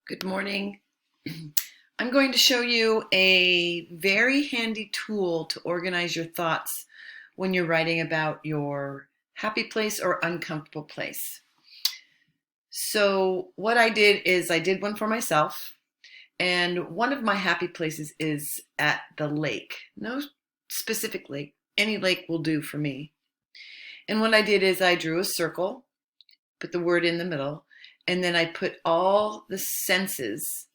Good morning. I'm going to show you a very handy tool to organize your thoughts when you're writing about your happy place or uncomfortable place. So what I did is I did one for myself, and one of my happy places is at the lake. No specific lake, any lake will do for me. And what I did is I drew a circle, put the word in the middle, and then I put all the senses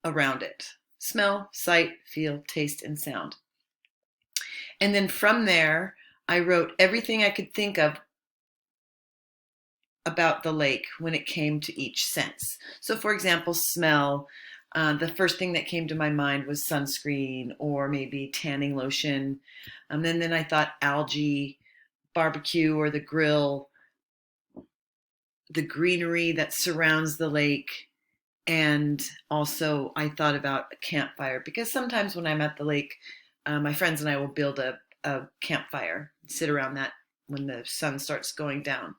around it: smell, sight, feel, taste, and sound. And then from there, I wrote everything I could think of about the lake when it came to each sense. So, for example, smell. The first thing that came to my mind was sunscreen or maybe tanning lotion. Then I thought algae, barbecue or the grill, the greenery that surrounds the lake. And also, I thought about a campfire because sometimes when I'm at the lake, my friends and I will build a campfire, sit around that when the sun starts going down.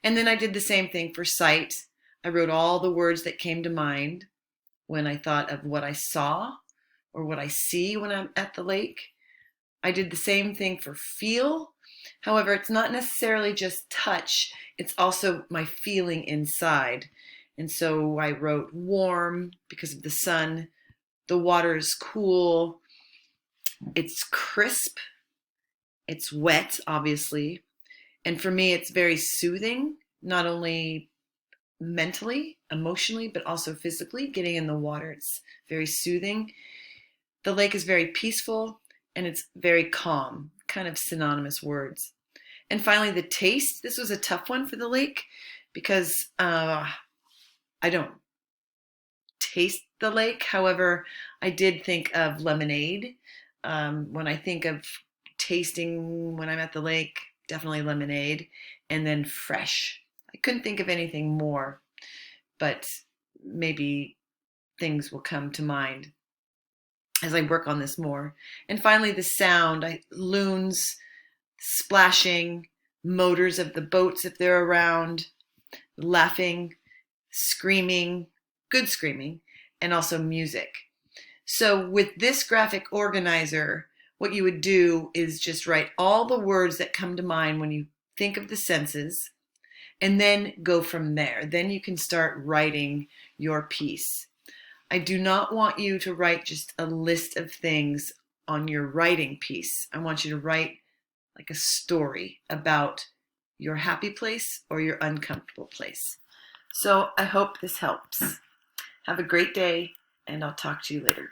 And then I did the same thing for sight. I wrote all the words that came to mind when I thought of what I saw or what I see when I'm at the lake. I did the same thing for feel. However, it's not necessarily just touch, it's also my feeling inside. And so I wrote warm because of the sun. The water is cool. It's crisp. It's wet, obviously. And for me, it's very soothing, not only mentally, emotionally, but also physically. Getting in the water, it's very soothing. The lake is very peaceful and it's very calm, kind of synonymous words. And finally, the taste. This was a tough one for the lake because I don't taste the lake. However, I did think of lemonade. When I think of tasting when I'm at the lake, definitely lemonade. And then fresh. I couldn't think of anything more, but maybe things will come to mind as I work on this more. And finally, the sound. Loons, splashing, motors of the boats if they're around, laughing, screaming, good screaming, and also music. So with this graphic organizer, what you would do is just write all the words that come to mind when you think of the senses, and then go from there. Then you can start writing your piece. I do not want you to write just a list of things on your writing piece. I want you to write like a story about your happy place or your uncomfortable place. So I hope this helps. Have a great day, and I'll talk to you later.